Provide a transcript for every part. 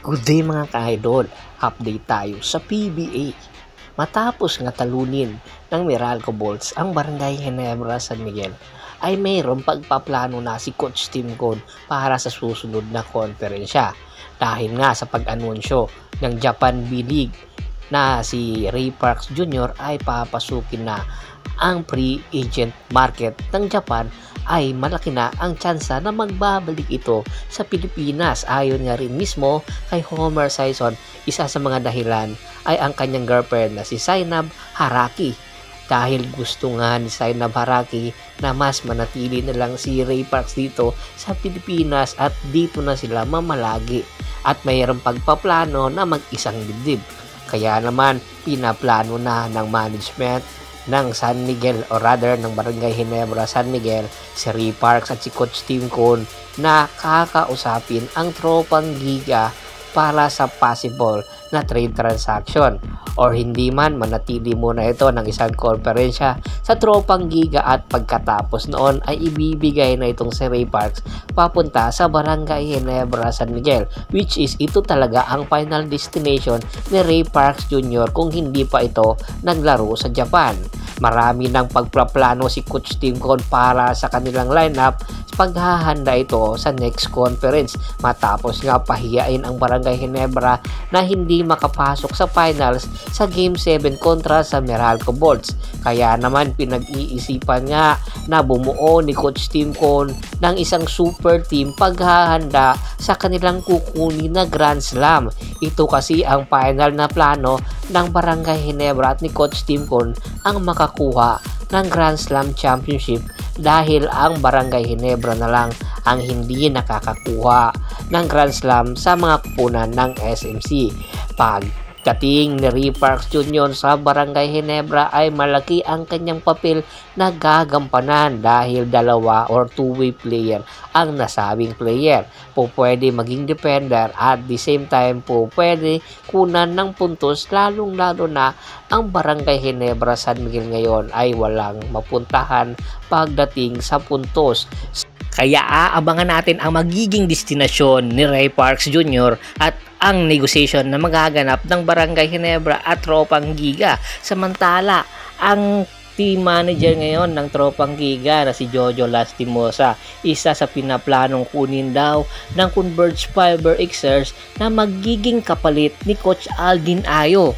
Good day mga ka-idol, update tayo sa PBA. Matapos nga talunin ng Meralco Bolts ang Barangay Ginebra San Miguel, ay mayroong pagpaplano na si Coach Tim Cone para sa susunod na konferensya. Dahil nga sa pag-anunsyo ng Japan B-League na si Ray Parks Jr. ay papasukin na ang free agent market ng Japan, ay malaki na ang tsansa na magbabalik ito sa Pilipinas. Ayon nga rin mismo kay Homer Sison, isa sa mga dahilan ay ang kanyang girlfriend na si Zainab Haraki. Dahil gusto nga ni Zainab Haraki na mas manatili na lang si Ray Parks dito sa Pilipinas at dito na sila mamalagi. At mayroong pagpaplano na mag-isang dibdib. Kaya naman pinaplano na ng management ng San Miguel o rather ng Barangay Ginebra San Miguel si Ray Parks at si Coach Tim Cone na kakausapin ang tropang Giga para sa possible na trade transaction, or hindi man manatili muna ito ng isang konferensya sa tropang Giga at pagkatapos noon ay ibibigay na itong si Ray Parks papunta sa Barangay Ginebra San Miguel, which is ito talaga ang final destination ni Ray Parks Jr. kung hindi pa ito naglaro sa Japan. Marami ng pagpaplano si Coach Tim Cone para sa kanilang lineup paghahanda ito sa next conference matapos nga pahiyain ang Barangay Ginebra na hindi makapasok sa finals sa Game 7 kontra sa Meralco Bolts. Kaya naman pinag-iisipan nga na bumuo ni Coach Tim Cone ng isang super team paghahanda sa kanilang kukunin na Grand Slam. Ito kasi ang final na plano ng Barangay Ginebra at ni Coach Tim Cone ang makakuha ng Grand Slam Championship dahil ang Barangay Ginebra na lang ang hindi nakakakuha ng Grand Slam sa mga kupunan ng SMC. Pagdating ni Ray Parks Jr. sa Barangay Ginebra ay malaki ang kanyang papel na gagampanan dahil dalawa or two-way player ang nasabing player. Pwede maging defender at the same time pwede kunan ng puntos, lalong-lalo na ang Barangay Ginebra San Miguel ngayon ay walang mapuntahan pagdating sa puntos. Kaya aabangan natin ang magiging destinasyon ni Ray Parks Jr. at ang negotiation na magaganap ng Barangay Ginebra at Tropang Giga. Samantala, ang team manager ngayon ng Tropang Giga na si Jojo Lastimosa, isa sa pinaplanong kunin daw ng Converge Fiber Xers na magiging kapalit ni Coach Aldin Ayo.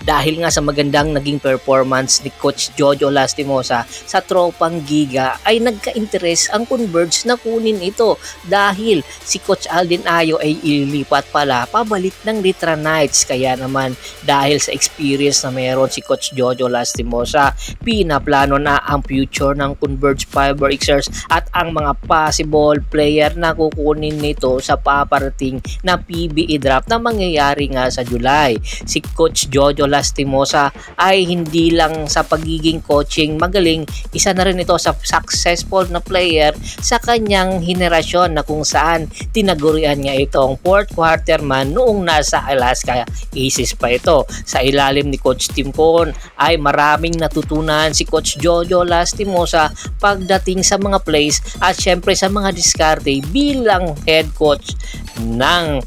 Dahil nga sa magandang naging performance ni Coach Jojo Lastimosa sa Tropang Giga ay nagka-interes ang Converge na kunin ito dahil si Coach Aldin Ayo ay ililipat pala pabalik ng Litra Knights. Kaya naman dahil sa experience na meron si Coach Jojo Lastimosa, pinaplano na ang future ng Converge Fiber Xers at ang mga possible player na kukunin nito sa paparating na PBA draft na mangyayari nga sa July. Si Coach Jojo Lastimosa ay hindi lang sa pagiging coaching magaling, isa na rin ito sa successful na player sa kanyang henerasyon na kung saan tinagurian niya itong fourth quarterman noong nasa Alaska Aces pa ito. Sa ilalim ni Coach Tim Cone ay maraming natutunan si Coach Jojo Lastimosa pagdating sa mga plays at syempre sa mga diskarte bilang head coach ng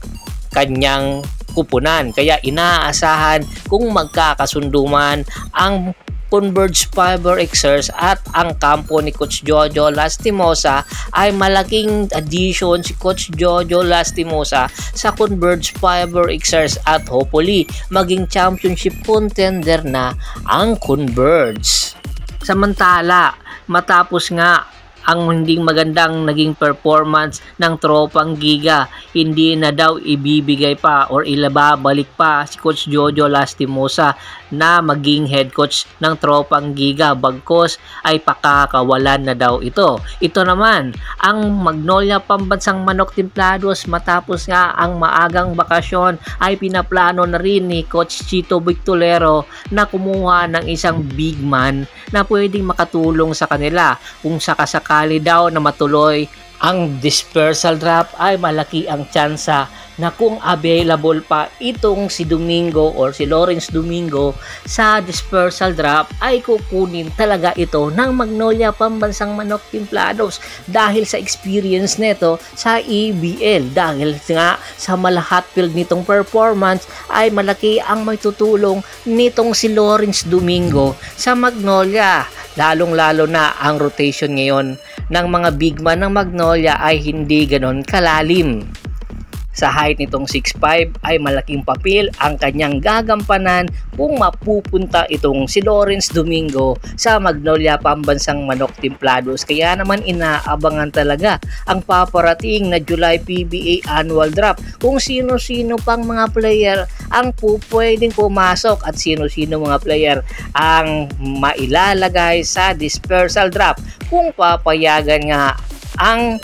kanyang kupunan. Kaya inaasahan kung magkakasundo man ang Converge Fiber Xers at ang kampo ni Coach Jojo Lastimosa ay malaking addition si Coach Jojo Lastimosa sa Converge Fiber Xers at hopefully maging championship contender na ang Converge. Samantala, matapos nga ang hindi magandang naging performance ng Tropang Giga, hindi na daw ibibigay pa or ilababalik pa si Coach Jojo Lastimosa na maging head coach ng Tropang Giga, bagkos ay pakakawalan na daw ito. Ito naman ang Magnolia Pambansang Manok Templados, matapos nga ang maagang bakasyon ay pinaplano na rin ni Coach Chito Victolero na kumuha ng isang big man na pwedeng makatulong sa kanila kung sakasakali daw na matuloy ang dispersal draft ay malaki ang tsansa na kung available pa itong si Domingo or si Lawrence Domingo sa dispersal draft ay kukunin talaga ito ng Magnolia Pambansang Manok Timplados dahil sa experience nito sa EBL, dahil nga sa malahatfield nitong performance ay malaki ang may tutulong nitong si Lawrence Domingo sa Magnolia, lalong-lalo na ang rotation ngayon ng mga big man ng Magnolia ay hindi ganon kalalim. Sa height nitong 6'5" ay malaking papel ang kanyang gagampanan kung mapupunta itong si Lawrence Domingo sa Magnolia Pambansang Manok Timplados. Kaya naman inaabangan talaga ang paparating na July PBA Annual Draft kung sino-sino pang mga player ang pwedeng pumasok at sino-sino mga player ang mailalagay sa dispersal draft kung papayagan nga ang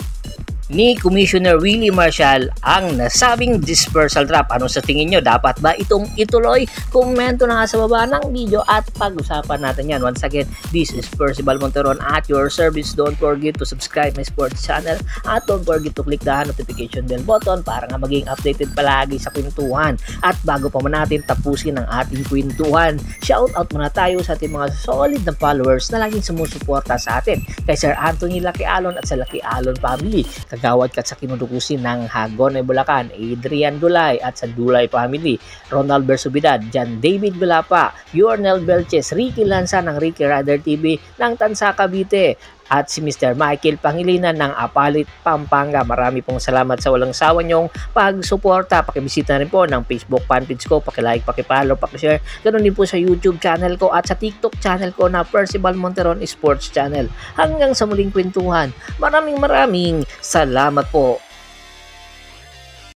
ni Commissioner Willie Marshall ang nasabing dispersal draft. Ano sa tingin nyo? Dapat ba itong ituloy? Komento na nga sa baba ng video at pag-usapan natin yan. Once again, this is Percival Monteron at your service. Don't forget to subscribe my sports channel at don't forget to click the notification bell button para nga maging updated palagi sa kwentuhan. At bago pa man natin tapusin ang ating kwentuhan, shout out muna tayo sa ating mga solid na followers na laging sumusuporta sa atin. Kay Sir Anthony Lucky Alon at sa Lucky Alon family, Kagawad ka sa kinudukusin ng Hagonoy Bulacan, Adrian Dulay at sa Dulay family, Ronald Bersubidad, John David Bilapa, Yornel Belches, Ricky Lanza ng Ricky Rider TV ng Tansa Cavite, at si Mr. Michael Pangilinan ng Apalit, Pampanga. Marami pong salamat sa walang sawa nyong pagsuporta. Pakibisita rin po ng Facebook fanpage ko, pakilike, pakipollow, pakishare. Ganun din po sa YouTube channel ko at sa TikTok channel ko na Percival Monteron Sports Channel. Hanggang sa muling kwentuhan, maraming salamat po.